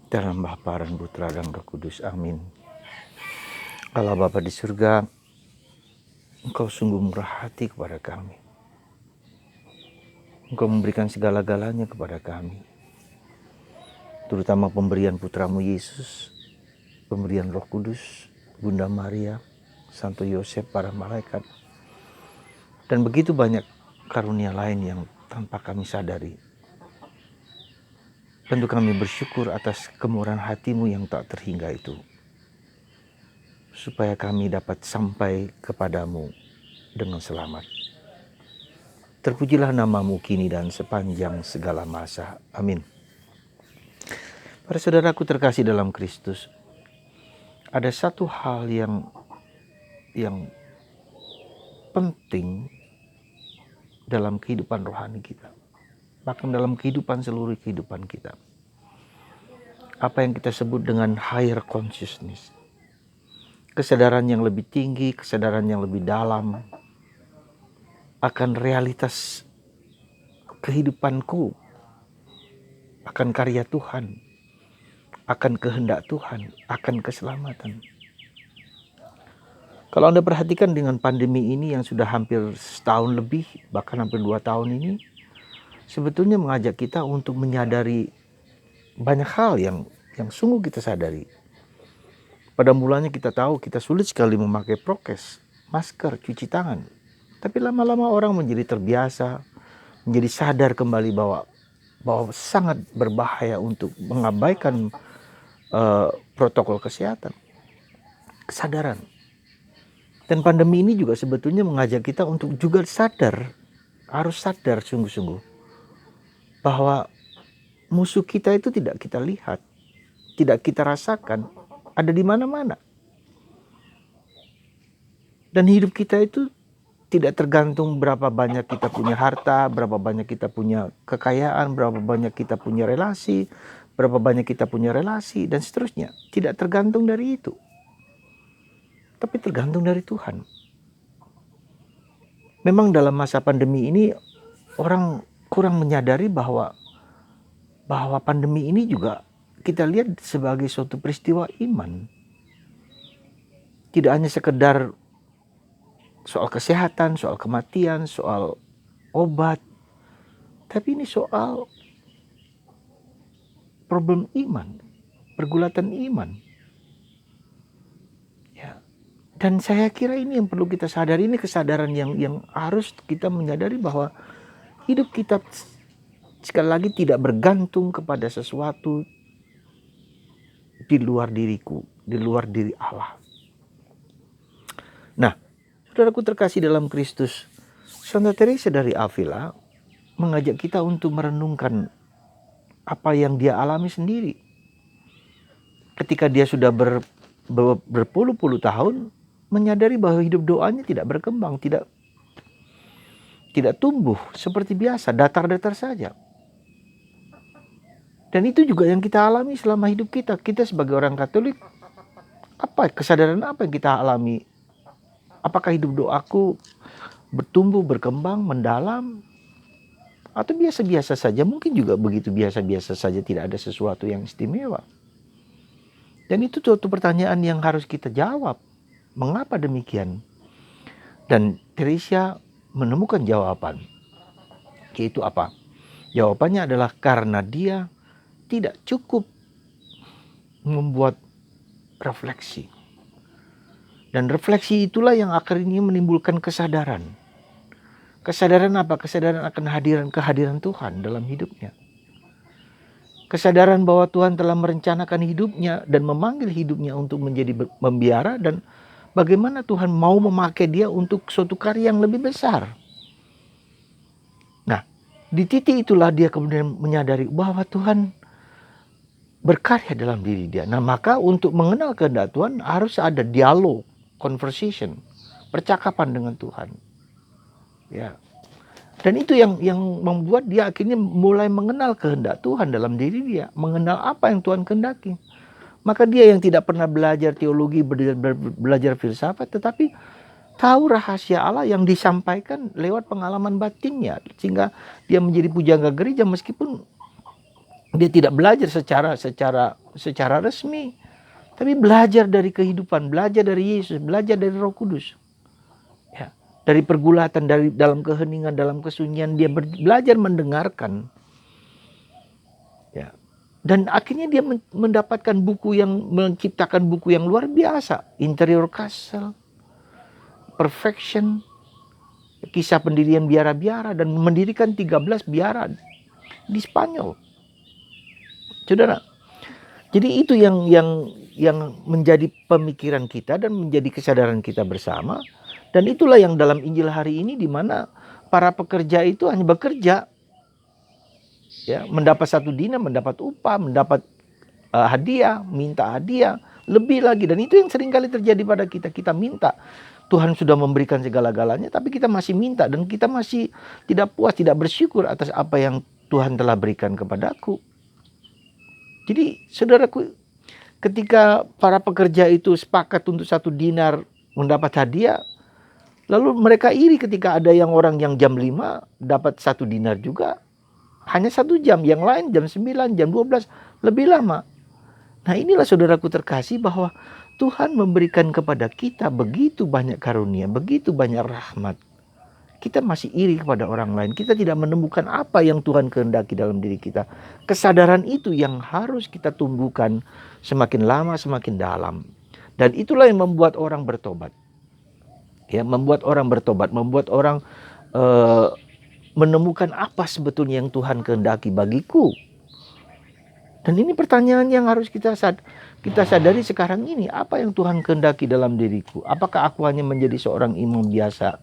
Dalam Bapa dan Putra dan Roh Kudus. Amin. Allah Bapa di surga, Engkau sungguh murah hati kepada kami. Engkau memberikan segala-galanya kepada kami. Terutama pemberian Putramu Yesus, pemberian Roh Kudus, Bunda Maria, Santo Yosef, para malaikat. Dan begitu banyak karunia lain yang tanpa kami sadari. Tentu kami bersyukur atas kemurahan hati-Mu yang tak terhingga itu. Supaya kami dapat sampai kepadamu dengan selamat. Terpujilah nama-Mu kini dan sepanjang segala masa. Amin. Para saudaraku terkasih dalam Kristus, ada satu hal yang penting dalam kehidupan rohani kita, bahkan dalam kehidupan seluruh kehidupan kita. Apa yang kita sebut dengan higher consciousness. Kesadaran yang lebih tinggi, kesadaran yang lebih dalam akan realitas kehidupanku, akan karya Tuhan, akan kehendak Tuhan, akan keselamatan. Kalau Anda perhatikan dengan pandemi ini yang sudah hampir setahun lebih, bahkan hampir 2 tahun ini, sebetulnya mengajak kita untuk menyadari banyak hal yang sungguh kita sadari. Pada mulanya kita tahu kita sulit sekali memakai prokes, masker, cuci tangan. Tapi lama-lama orang menjadi terbiasa, menjadi sadar kembali bahwa sangat berbahaya untuk mengabaikan protokol kesehatan. Kesadaran. Dan pandemi ini juga sebetulnya mengajak kita untuk juga sadar, harus sadar sungguh-sungguh bahwa musuh kita itu tidak kita lihat, tidak kita rasakan, ada di mana-mana. Dan hidup kita itu tidak tergantung berapa banyak kita punya harta, berapa banyak kita punya kekayaan, berapa banyak kita punya relasi, dan seterusnya. Tidak tergantung dari itu. Tapi tergantung dari Tuhan. Memang dalam masa pandemi ini orang kurang menyadari bahwa pandemi ini juga kita lihat sebagai suatu peristiwa iman. Tidak hanya sekedar soal kesehatan, soal kematian, soal obat. Tapi ini soal problem iman, pergulatan iman. Ya. Dan saya kira ini yang perlu kita sadari, ini kesadaran yang harus kita menyadari bahwa hidup kita sekali lagi tidak bergantung kepada sesuatu di luar diriku, di luar diri Allah. Nah, saudaraku terkasih dalam Kristus, Santa Teresa dari Avila mengajak kita untuk merenungkan apa yang dia alami sendiri. Ketika dia sudah berpuluh-puluh tahun menyadari bahwa hidup doanya tidak berkembang, tidak tumbuh seperti biasa, datar-datar saja. Dan itu juga yang kita alami selama hidup kita. Kita sebagai orang Katolik, kesadaran apa yang kita alami? Apakah hidup doaku bertumbuh, berkembang, mendalam? Atau biasa-biasa saja? Mungkin juga begitu biasa-biasa saja, tidak ada sesuatu yang istimewa. Dan itu suatu pertanyaan yang harus kita jawab. Mengapa demikian? Dan Teresa menemukan jawaban. Yaitu apa? Jawabannya adalah karena dia tidak cukup membuat refleksi. Dan refleksi itulah yang akhirnya menimbulkan kesadaran. Kesadaran apa? Kesadaran akan kehadiran Tuhan dalam hidupnya. Kesadaran bahwa Tuhan telah merencanakan hidupnya dan memanggil hidupnya untuk menjadi membiara, dan bagaimana Tuhan mau memakai dia untuk suatu karya yang lebih besar. Nah, di titik itulah dia kemudian menyadari bahwa Tuhan berkarya dalam diri dia. Nah, maka untuk mengenal kehendak Tuhan harus ada dialog, conversation, percakapan dengan Tuhan. Ya. Dan itu yang membuat dia akhirnya mulai mengenal kehendak Tuhan dalam diri dia, mengenal apa yang Tuhan kehendaki. Maka dia yang tidak pernah belajar teologi, belajar filsafat, tetapi tahu rahasia Allah yang disampaikan lewat pengalaman batinnya, sehingga dia menjadi pujangga gereja meskipun Dia tidak belajar secara resmi, tapi belajar dari kehidupan, belajar dari Yesus, belajar dari Roh Kudus. Ya, dari pergulatan, dari dalam keheningan, dalam kesunyian dia belajar mendengarkan. Ya. Dan akhirnya dia mendapatkan menciptakan buku yang luar biasa, Interior Castle, Perfection, kisah pendirian biara-biara, dan mendirikan 13 biara di Spanyol. Saudara, jadi itu yang menjadi pemikiran kita dan menjadi kesadaran kita bersama. Dan itulah yang dalam Injil hari ini, di mana para pekerja itu hanya bekerja, ya, mendapat 1 dinar, mendapat upah, mendapat hadiah, minta hadiah, lebih lagi. Dan itu yang seringkali terjadi pada kita. Kita minta, Tuhan sudah memberikan segala-galanya, tapi kita masih minta dan kita masih tidak puas, tidak bersyukur atas apa yang Tuhan telah berikan kepadaku. Jadi saudaraku, ketika para pekerja itu sepakat untuk 1 dinar mendapat hadiah, lalu mereka iri ketika ada orang yang jam 5 dapat 1 dinar juga. Hanya 1 jam, yang lain jam 9, jam 12, lebih lama. Nah inilah saudaraku terkasih, bahwa Tuhan memberikan kepada kita begitu banyak karunia, begitu banyak rahmat. Kita masih iri kepada orang lain. Kita tidak menemukan apa yang Tuhan kehendaki dalam diri kita. Kesadaran itu yang harus kita tumbuhkan semakin lama semakin dalam. Dan itulah yang membuat orang bertobat. Ya, membuat orang bertobat, membuat orang menemukan apa sebetulnya yang Tuhan kehendaki bagiku. Dan ini pertanyaan yang harus kita sadari sekarang ini. Apa yang Tuhan kehendaki dalam diriku? Apakah aku hanya menjadi seorang imam biasa?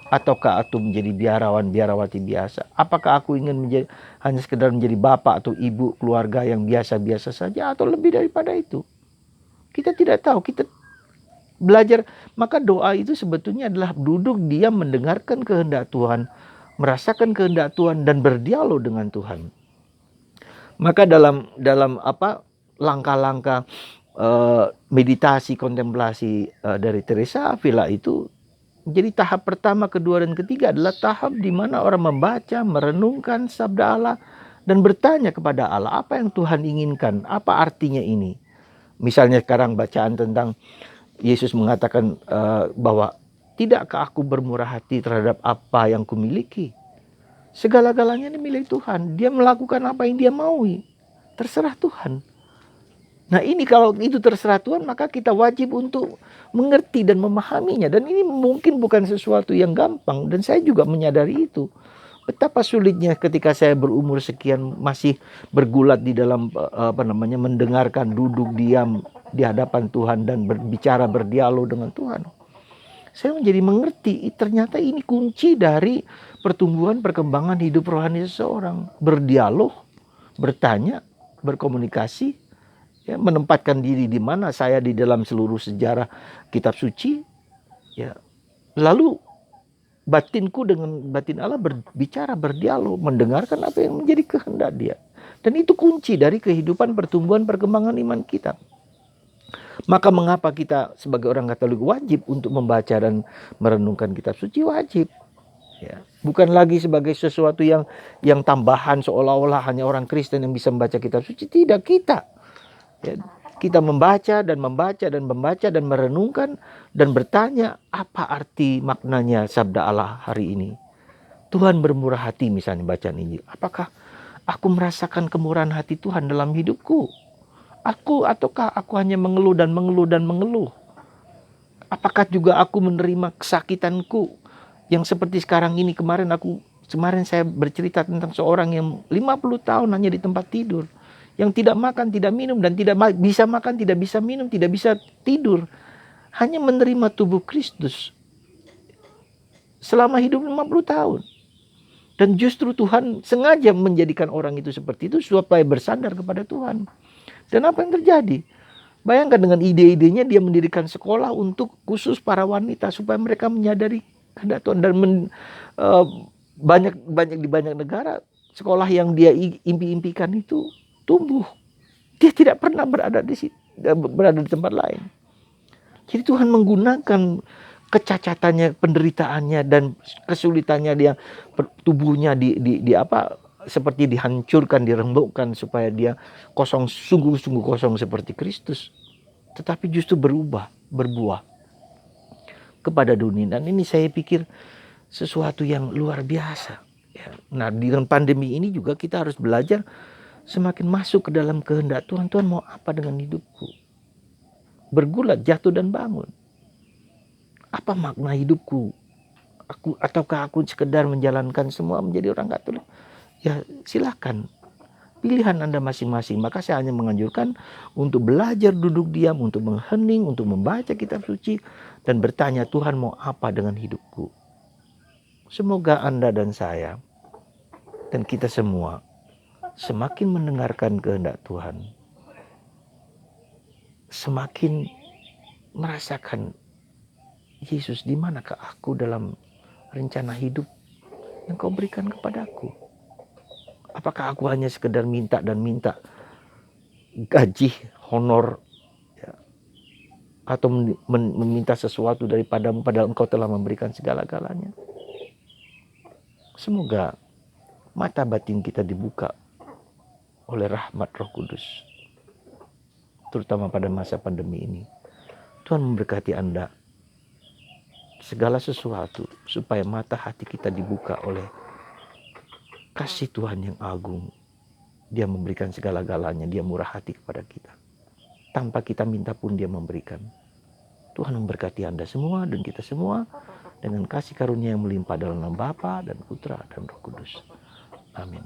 Ataukah aku menjadi biarawan, biarawati biasa? Apakah aku ingin hanya sekedar menjadi bapak atau ibu keluarga yang biasa-biasa saja? Atau lebih daripada itu? Kita tidak tahu. Kita belajar. Maka doa itu sebetulnya adalah duduk diam mendengarkan kehendak Tuhan, merasakan kehendak Tuhan, dan berdialog dengan Tuhan. Maka dalam langkah-langkah meditasi, kontemplasi dari Teresa Avila itu, jadi tahap pertama, kedua, dan ketiga adalah tahap di mana orang membaca, merenungkan sabda Allah, dan bertanya kepada Allah, apa yang Tuhan inginkan, apa artinya ini. Misalnya sekarang bacaan tentang Yesus mengatakan bahwa tidakkah aku bermurah hati terhadap apa yang kumiliki? Segala-galanya ini milik Tuhan. Dia melakukan apa yang dia maui. Terserah Tuhan. Nah ini, kalau itu terserah Tuhan, maka kita wajib untuk mengerti dan memahaminya. Dan ini mungkin bukan sesuatu yang gampang. Dan saya juga menyadari itu. Betapa sulitnya ketika saya berumur sekian masih bergulat di dalam mendengarkan, duduk diam di hadapan Tuhan dan berbicara, berdialog dengan Tuhan. Saya menjadi mengerti, ternyata ini kunci dari pertumbuhan perkembangan hidup rohani seseorang. Berdialog, bertanya, berkomunikasi, ya, menempatkan diri di mana saya di dalam seluruh sejarah kitab suci, ya. Lalu batinku dengan batin Allah berbicara, berdialog, mendengarkan apa yang menjadi kehendak Dia. Dan itu kunci dari kehidupan pertumbuhan perkembangan iman kita. Maka mengapa kita sebagai orang Katolik wajib untuk membaca dan merenungkan kitab suci? Wajib. Ya, bukan lagi sebagai sesuatu yang tambahan, seolah-olah hanya orang Kristen yang bisa membaca kitab suci. Tidak, kita. Ya, kita membaca dan membaca dan membaca dan merenungkan dan bertanya, apa arti maknanya sabda Allah hari ini? Tuhan bermurah hati, misalnya bacaan Injil. Apakah aku merasakan kemurahan hati Tuhan dalam hidupku? Ataukah aku hanya mengeluh dan mengeluh dan mengeluh? Apakah juga aku menerima kesakitanku yang seperti sekarang ini? Kemarin saya bercerita tentang seorang yang 50 tahun hanya di tempat tidur, yang tidak makan, tidak minum, dan tidak bisa makan, tidak bisa minum, tidak bisa tidur, hanya menerima tubuh Kristus selama hidup 50 tahun. Dan justru Tuhan sengaja menjadikan orang itu seperti itu supaya bersandar kepada Tuhan. Dan apa yang terjadi? Bayangkan, dengan ide-idenya dia mendirikan sekolah untuk khusus para wanita supaya mereka menyadari kehendak Tuhan. Dan banyak di banyak negara sekolah yang dia impi-impikan itu tumbuh. Dia tidak pernah berada di tempat lain. Jadi Tuhan menggunakan kecacatannya, penderitaannya, dan kesulitannya dia tubuhnya seperti dihancurkan, dirembukkan supaya dia kosong, sungguh-sungguh kosong seperti Kristus, tetapi justru berbuah kepada dunia. Dan ini saya pikir sesuatu yang luar biasa. Ya. Nah, dengan pandemi ini juga kita harus belajar semakin masuk ke dalam kehendak Tuhan. Tuhan mau apa dengan hidupku? Bergulat, jatuh dan bangun. Apa makna hidupku? Ataukah aku sekedar menjalankan semua menjadi orang Katolik? Ya silakan, pilihan Anda masing-masing. Maka saya hanya menganjurkan untuk belajar duduk diam, untuk menghening, untuk membaca kitab suci, dan bertanya, Tuhan mau apa dengan hidupku? Semoga Anda dan saya, dan kita semua, semakin mendengarkan kehendak Tuhan, semakin merasakan Yesus, di manakah aku dalam rencana hidup yang kau berikan kepadaku? Apakah aku hanya sekedar minta gaji, honor, ya, atau meminta sesuatu daripadamu padahal engkau telah memberikan segala-galanya? Semoga mata batin kita dibuka oleh rahmat Roh Kudus, terutama pada masa pandemi ini. Tuhan memberkati Anda segala sesuatu supaya mata hati kita dibuka oleh kasih Tuhan yang agung. Dia memberikan segala-galanya, dia murah hati kepada kita. Tanpa kita minta pun dia memberikan. Tuhan memberkati Anda semua dan kita semua dengan kasih karunia yang melimpah dalam nama Bapa dan Putra dan Roh Kudus. Amin.